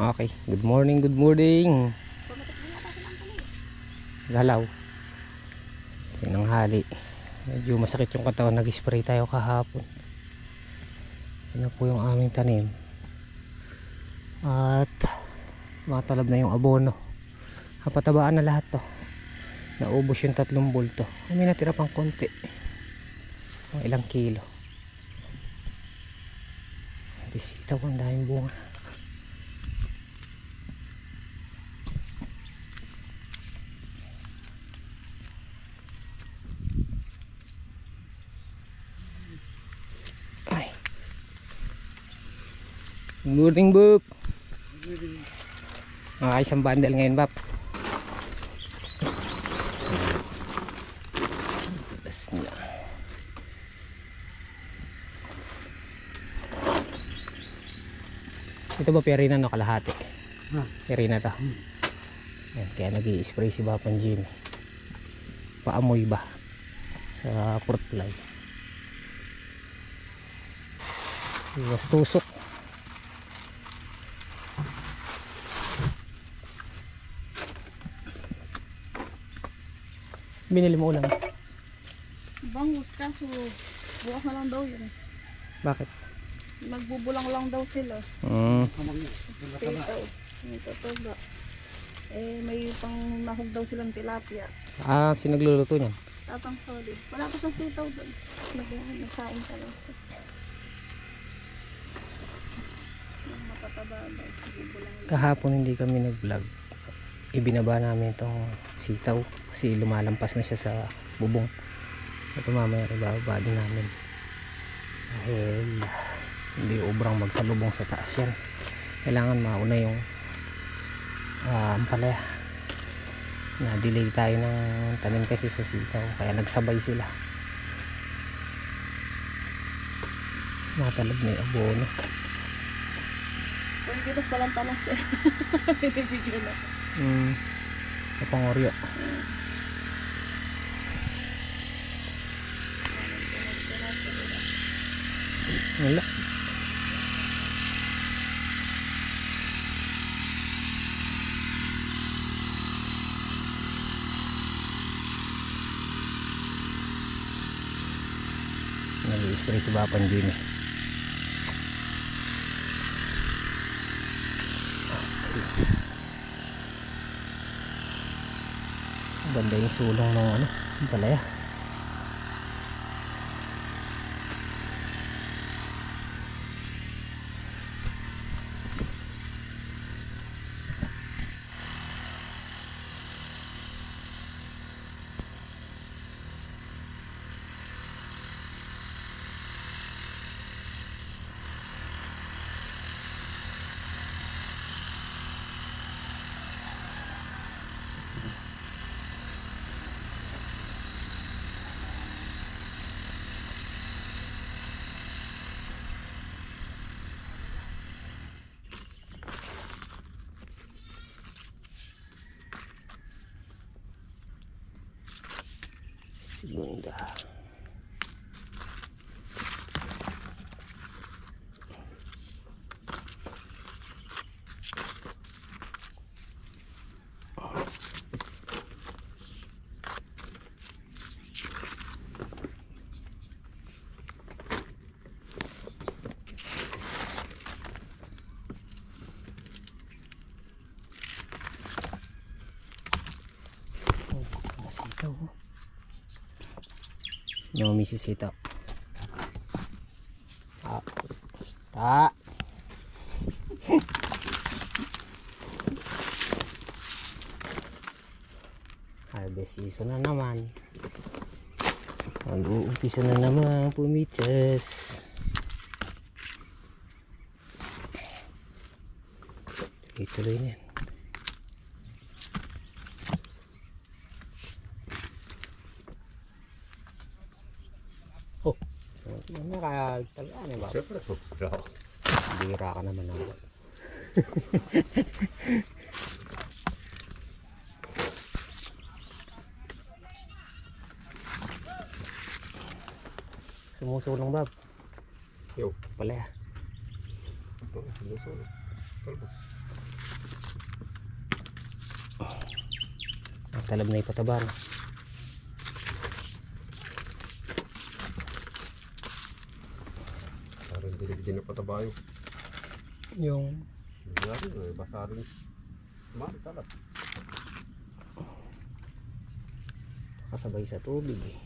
Okay, good morning, good morning. Galaw. Sinanghali. Medyo masakit yung katawan, nag-spray tayo kahapon. Sino po yung aming tanim. At matalab na yung abono. Kapatabaan na lahat to. Naubos yung 3 bulto. May natira pang konti. Ilang kilo. Bisitaw, ang daming bunga. Ay. Good morning, Bob. Isang bundle ngayon, Bap. Ito ba perina no, kalahati? Perina to. Ayan, kaya nag-i-spray si Bapan Jimmy. Paamoy ba sa fruit fly. Iwas tusok. Binili mo ulam? Bangus, kaso bukas na lang daw yun. Bakit? Magbubulang lang daw sila. Sitaw. Ito to ba? May pang nahog daw silang tilapia. Sinagluluto niyan? Tatang solid. Wala pa siyang sitaw doon. Nagsaing ka lang siya. Matataba daw. Kahapon hindi kami nag-vlog. Ibinaba namin itong sitaw kasi lumalampas na siya sa bubong. Ito mamaya ibababa din namin dahil hindi obrang magsalubong sa taas yan. Kailangan mauna yung ampalaya. Na-delay tayo ng tanim kasi sa sitaw kaya nagsabay sila. Matalab na yung abono. Kung hindi, mas palang tanong siya. Pinibigyan na. Kapangoryo. Wala. Nag-i-spray si Bapan Jimmy. Ganda yung sulong ng ano, palaya. Segunda. Yung misisita. Harvest season na naman. Mag-uumpisa na naman pumitas. Tuloy-tuloy na yan. Oh, nakagtagaan eh ba? Siyempre, Bira ka naman ako. Sumusulong, Bob. Yo. Pala ya. Sumusulong. Talbos. Talab na ipataba na. Parang dilig-din na patabayo. Yung Basa rin. Talab. kasabay sa tubig eh.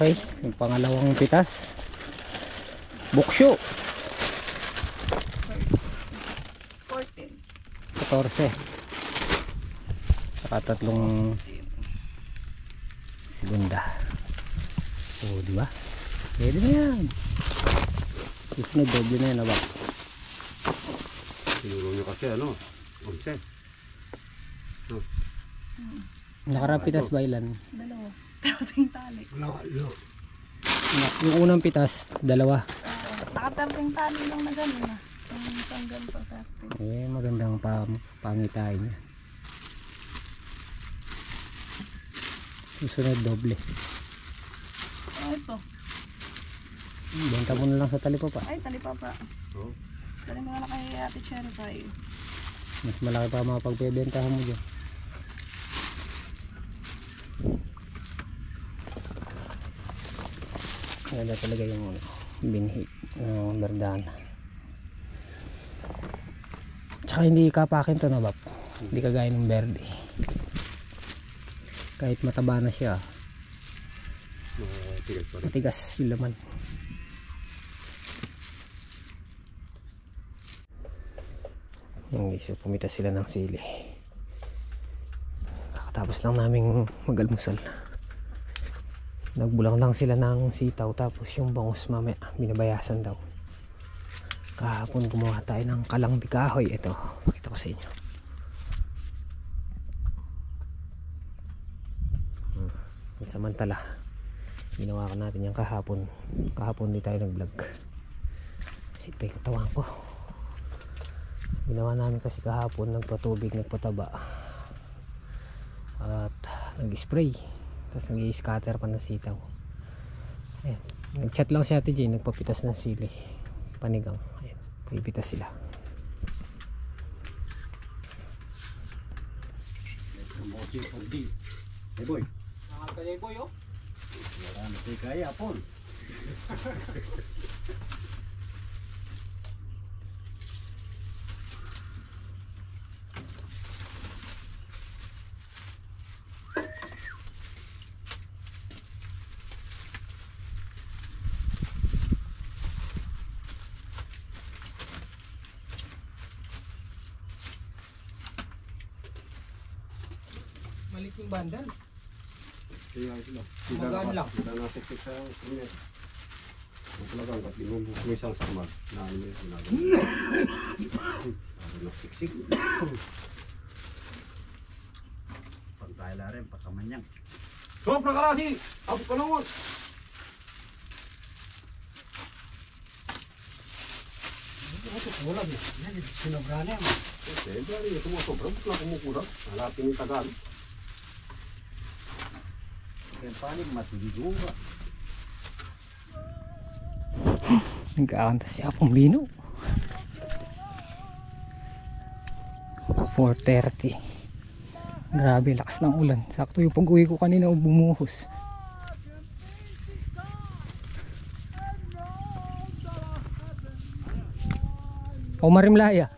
Okay, yung pangalawang pitas. Buksyo. 14. Saka tatlong segunda. Oh, di ba? Pwede na yan. Susunod doble na yan, ba? Sinuro nyo kasi ano, 11. Nakarang pitas ba ilan? Dalawa. Tating tali. Yung unang pitas, dalawa. Nakatarting tali lang na gano'n na. Yung tanggal pa tarting. Eh, magandang pangitain niya. Susunod doble. Ito. Benta mo na lang sa talipapa. Ay, talipapa. Oh. Dali mo na kay Ate Cherry Pie. Mas malaki pa mga pagpebentahan mo dyan. Ganda talaga yung binhi ng berdana. Tsaka hindi kapakin to na bap. Hindi kagaya ng berde. Kahit mataba na siya, Matigas pa rin. matigas yung laman. Yung iso, pumitas sila ng sili. Kakatapos lang naming mag-almusal. Nagbulang lang sila ng sitaw, tapos yung bangus mamaya binabayasan daw. Kahapon gumawa tayo ng kalangbi kahoy. Ito, pakita ko sa inyo. Samantala ginawa ko natin yung kahapon di tayo nag vlog kasi pa yung katawan ko. Ginawa namin kasi kahapon, nagpatubig, nagpataba at nag-spray, tapos nag-i-scatter pa ng sitaw. Ayan, nag-chat lang si Ate Jane, nagpapitas ng sili panigang. Ayan, pipitas sila. Hey boy. Nakakagay boy oh. Marami kayo kaya po. Malit yung bandal. Kaya sila. Magaan lang. Sila nasik sa kanya. Ang talagang kasi nung isang samad na ano yung sinabi. Para nasiksik. Pagkaila rin, pakamanyang. Sobra kalasi! Abot ka naman! Wala mo. Yan, sinobra na yan. Siyempre, ito mga sobra. Ba't lang kumukurang? Hanapin yung tagal. Yan panig, matindura. Nagkakanta si Apong Bino. 4:30. Grabe, lakas ng ulan. Sakto yung pag-uwi ko kanina bumuhos. O Marimlaya.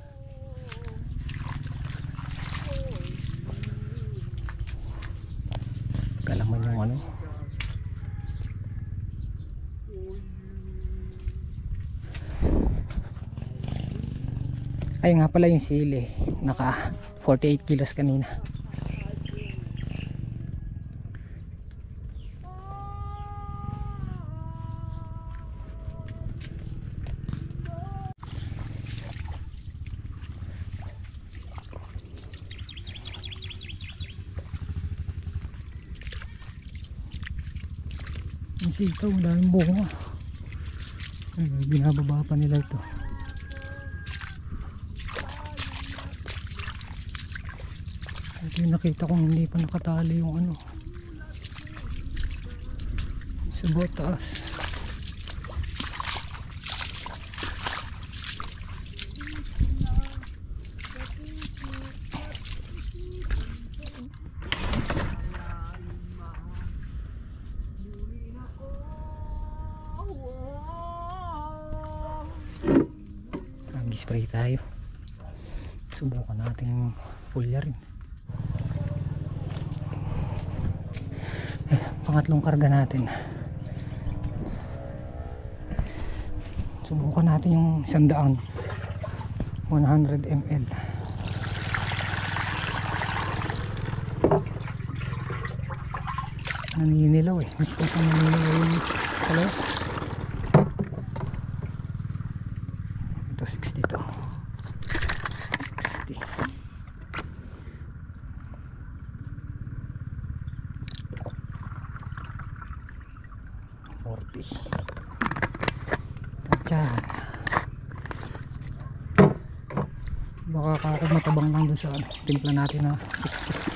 Kalaman yung ano. Ay nga pala yung sili. Naka 48 kilos kanina. daming sitaw, daming bunga. Binababa pa nila ito. Ito yung nakita kong hindi pa nakatali yung ano sa botas. Mag-spray tayo. Subukan natin pulya rin. Pangatlong karga natin. Subukan natin yung 100 ml. Naninilaw eh. Mas ko pang naninilaw yung kalaw. Ito 60 to. 60. Tatyan. Baka kakag matabang lang dun sa timpla natin na 60.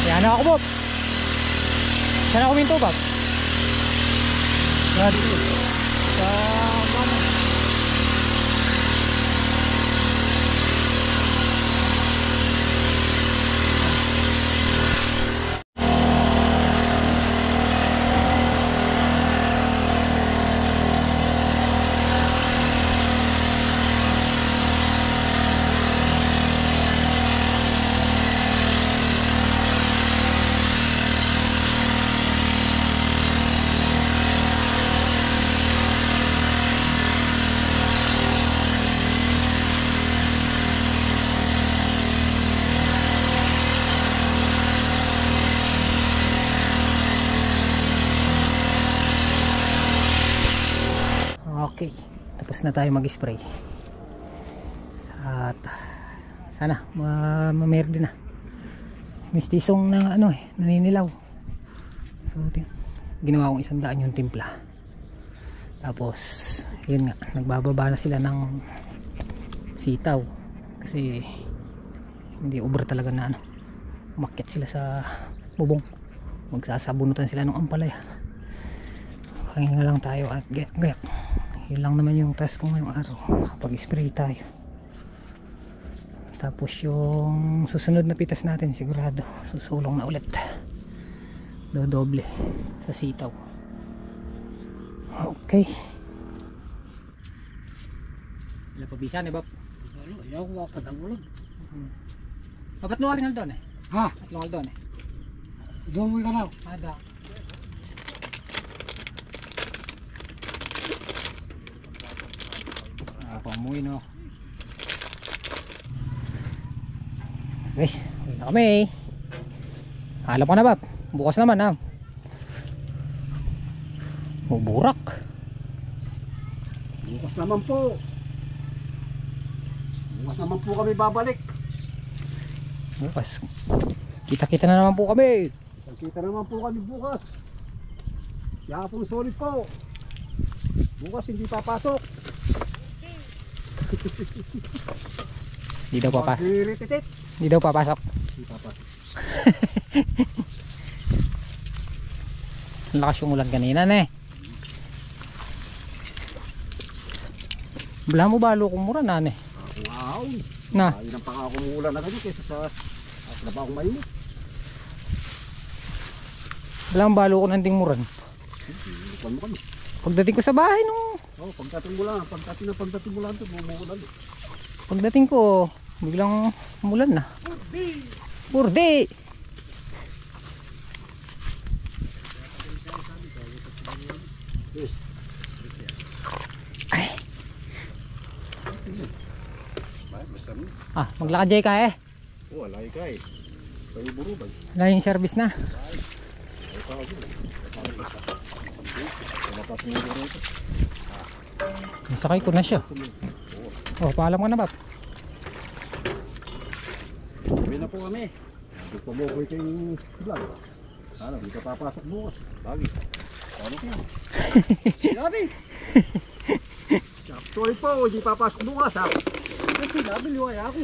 Yan ako, Bob. Saan ako minto, Bob? Yan. Sa mana? Okay, tapos na tayo mag-spray. At sana mamerde na. Mistisong na ano naninilaw. So, ginawa kong 100 yung timpla. Tapos yun nga, nagbababa na sila ng sitaw kasi hindi ubra talaga na umakyat sila sa bubong. Magsasabunutan sila ng ampalaya. Pahinga lang tayo at gayak. Yun lang naman yung task ko ngayong araw, kapag-spray tayo. Tapos yung susunod na pitas natin sigurado susulong na ulit, dodoble sa sitaw. Okay. Wala pa bisa ni Bap. Ano, ayaw ko makapadagulag. Ba't luwari nga doon eh? Ha? At luwari doon eh? Doon mo ka na. Ada. Pamuwi no. Guys, uwi na kami. Alam ko na Bap. Bukas naman ha. Buburak. Bukas naman po. Bukas naman po kami babalik. Bukas. Kita-kita na naman po kami. Kita naman po kami bukas. Kaya po solid po. Bukas hindi papasok. Di daw papasok. Magrirititit. Di daw papasok. Hindi papasok. Ang lakas yung ulan kanina ne. Bala mo balo kung mura na ne. Akong ahon. Na. Ayun ang pangakumulan na ganyan kaysa sa trabaho mainit. Bala mo balo ko ng tingmuran. Lukan mo kami. Pagdating ko sa bahay nung Oh, pagdating mo lang ito, bumuulan ito. pagdating ko biglang umulan na. Burde. Ay. Ah, maglakad jay ka eh. Oh, alay ka eh. Kayo burubay. Wala yung service na. Nasakay ko na siya. Oh, paalam ka na Bap. Uwi na po kami. Hindi pa mo ko yung vlog. Ano, hindi ka papasok bukas. Lagi. Ano ko yan? Sinabi! Sorry po, hindi papasok bukas ha. Kasi nabili ako.